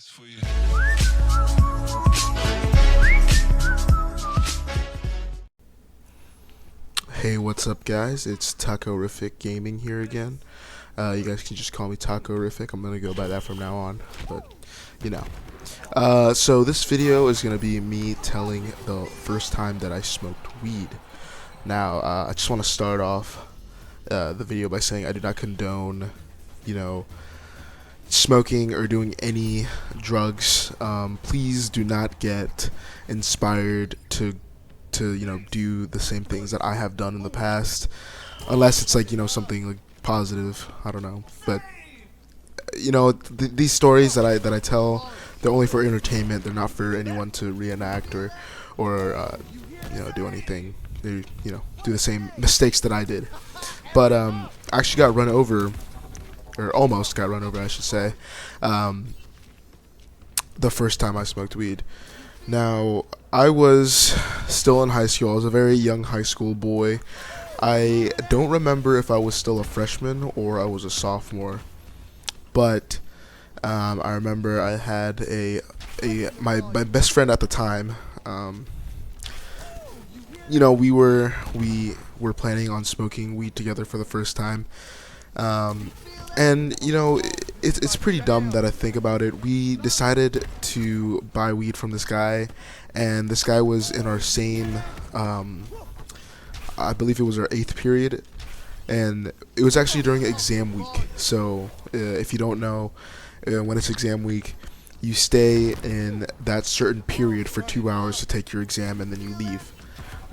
this for you. Hey, what's up, guys? It's Taco-rific Gaming here again. You guys can just call me Taco-rific. I'm gonna go by that from now on, but you know. So this video is gonna be me telling the first time that I smoked weed. Now, I just want to start off the video by saying I do not condone, you know, smoking or doing any drugs. Please do not get inspired to do the same things that I have done in the past, unless it's like something like positive. I don't know, but these stories that I tell, they're only for entertainment. They're not for anyone to reenact or do anything. They do the same mistakes that I did. But I actually got run over, or almost got run over, I should say, the first time I smoked weed. Now, I was still in high school. I was a very young high school boy. I don't remember if I was still a freshman or I was a sophomore, but I remember I had my best friend at the time. We were planning on smoking weed together for the first time. And it's pretty dumb that I think about it. We decided to buy weed from this guy, and this guy was in our same, I believe it was our 8th period, and it was actually during exam week. So if you don't know, when it's exam week, you stay in that certain period for 2 hours to take your exam, and then you leave.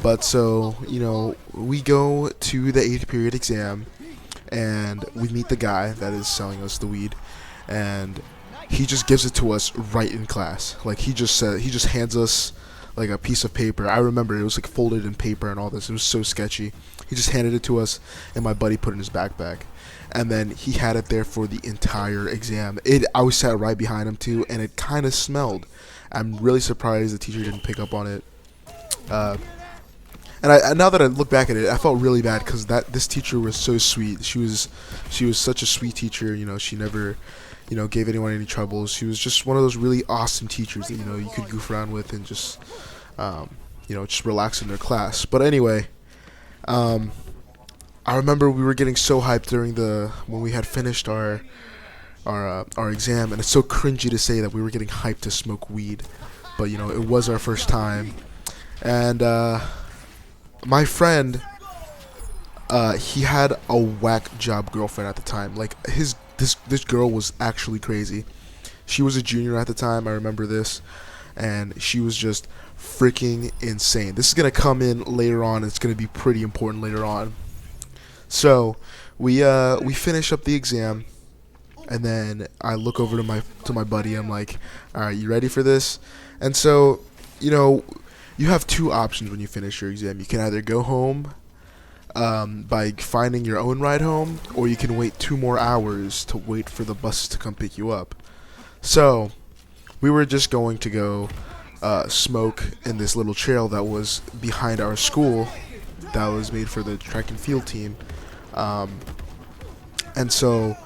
But so, we go to the 8th period exam, and we meet the guy that is selling us the weed, and he just gives it to us right in class. Like, he just hands us like a piece of paper. I remember it was like folded in paper and all this. It was so sketchy. He just handed it to us, and my buddy put it in his backpack, and then he had it there for the entire exam. I was sat right behind him too, and it kind of smelled. I'm really surprised the teacher didn't pick up on it. And now that I look back at it, I felt really bad because this teacher was so sweet. She was such a sweet teacher. She never, gave anyone any troubles. She was just one of those really awesome teachers that you could goof around with and just, just relax in their class. But anyway, I remember we were getting so hyped when we had finished our exam, and it's so cringy to say that we were getting hyped to smoke weed, but it was our first time, and my friend, he had a whack job girlfriend at the time. Like, this girl was actually crazy. She was a junior at the time, I remember this, and she was just freaking insane. This is gonna come in later on. It's gonna be pretty important later on. So we finish up the exam, and then I look over to my buddy. I'm like, all right, you ready for this? And so, you have two options when you finish your exam. You can either go home by finding your own ride home, or you can wait 2 more hours to wait for the bus to come pick you up. So we were just going to go smoke in this little trail that was behind our school that was made for the track and field team. And so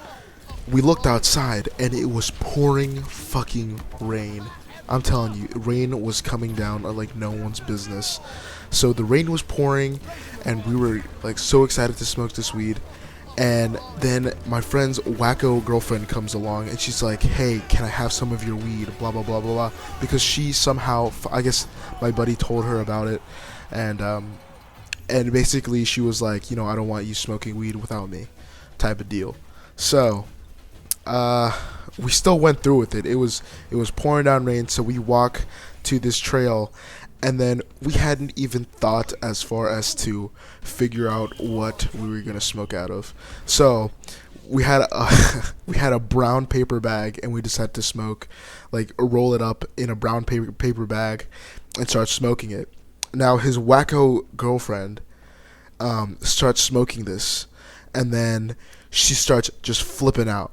we looked outside, and it was pouring fucking rain. I'm telling you, rain was coming down like no one's business. So the rain was pouring, and we were like so excited to smoke this weed. And then my friend's wacko girlfriend comes along, and she's like, "Hey, can I have some of your weed?" Blah blah blah blah blah. Because she somehow, I guess my buddy told her about it, and basically she was like, I don't want you smoking weed without me, type of deal. So we still went through with it. It was pouring down rain, so we walk to this trail, and then we hadn't even thought as far as to figure out what we were gonna smoke out of. So we had a brown paper bag, and we decided to smoke, like roll it up in a brown paper bag, and start smoking it. Now his wacko girlfriend starts smoking this, and then she starts just flipping out.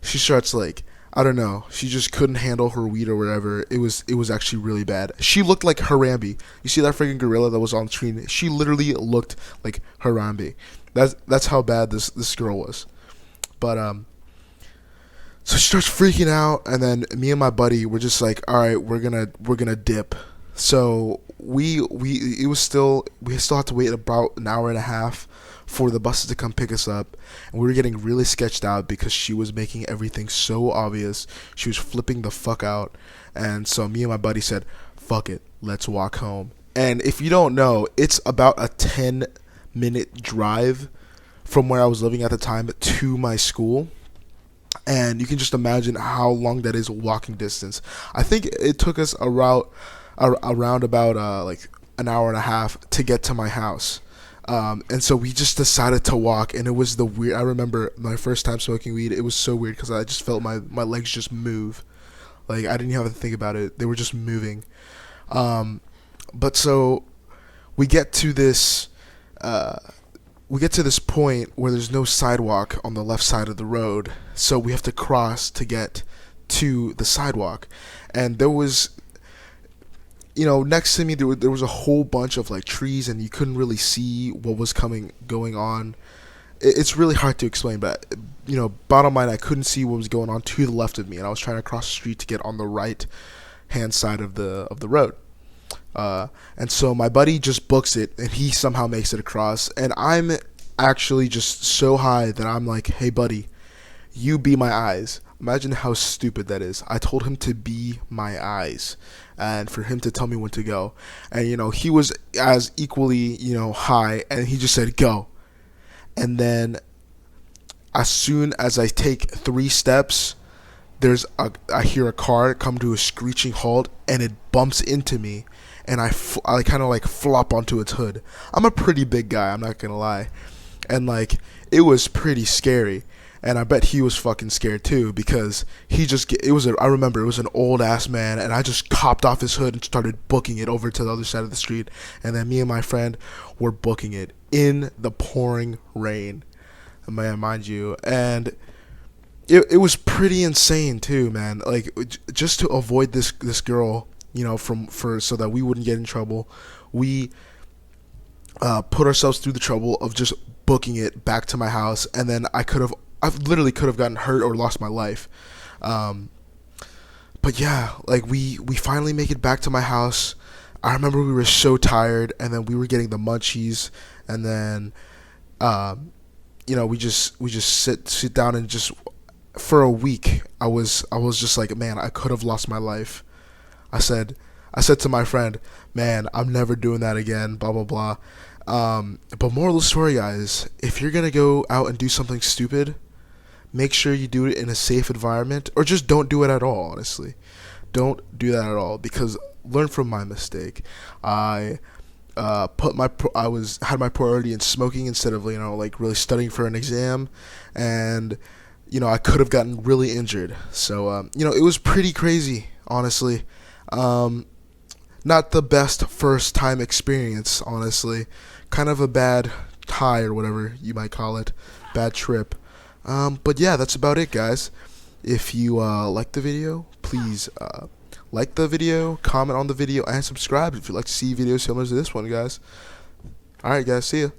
She starts like, I don't know, she just couldn't handle her weed or whatever. It was actually really bad. She looked like Harambe. You see that freaking gorilla that was on the screen? She literally looked like Harambe. That's how bad this girl was. But So she starts freaking out, and then me and my buddy were just like, all right, we're gonna dip. So we still had to wait about an hour and a half for the buses to come pick us up, and we were getting really sketched out because she was making everything so obvious. She was flipping the fuck out, and so me and my buddy said, fuck it, let's walk home. And if you don't know, it's about a 10-minute drive from where I was living at the time to my school. And you can just imagine how long that is walking distance. I think it took us around about like an hour and a half to get to my house. And so we just decided to walk, and it was the weird. I remember my first time smoking weed. It was so weird because I just felt my legs just move. Like, I didn't even have to think about it. They were just moving. But so we get to this. We get to this point where there's no sidewalk on the left side of the road, so we have to cross to get to the sidewalk. And there was, next to me there was a whole bunch of like trees, and you couldn't really see what was going on. It's really hard to explain, but bottom line, I couldn't see what was going on to the left of me, and I was trying to cross the street to get on the right hand side of the road. And so my buddy just books it, and he somehow makes it across, and I'm actually just so high that I'm like, hey buddy, you be my eyes. Imagine how stupid that is. I told him to be my eyes, and for him to tell me when to go. And he was as equally high, and he just said go. And then as soon as I take 3 steps, I hear a car come to a screeching halt, and it bumps into me, and I kind of like flop onto its hood. I'm a pretty big guy, I'm not gonna lie, and like it was pretty scary, and I bet he was fucking scared too, because I remember it was an old ass man, and I just copped off his hood and started booking it over to the other side of the street, and then me and my friend were booking it in the pouring rain, mind you, and it was pretty insane too, man. Like, just to avoid this girl, so that we wouldn't get in trouble, we put ourselves through the trouble of just booking it back to my house, and then I literally could have gotten hurt or lost my life. But yeah, like we finally make it back to my house. I remember we were so tired, and then we were getting the munchies, and then we just sit down, and just for a week I was just like, man, I could have lost my life. I said to my friend, man, I'm never doing that again, blah blah blah. But moral of the story, guys, if you're gonna go out and do something stupid, make sure you do it in a safe environment, or just don't do it at all. Honestly, don't do that at all, because learn from my mistake. I had my priority in smoking instead of like really studying for an exam, and I could have gotten really injured. So it was pretty crazy, honestly. Not the best first time experience, honestly. Kind of a bad high, or whatever you might call it, bad trip. But yeah, that's about it, guys. If you like the video, please like the video, comment on the video, and subscribe if you'd like to see videos similar to this one, guys. Alright, guys, see ya.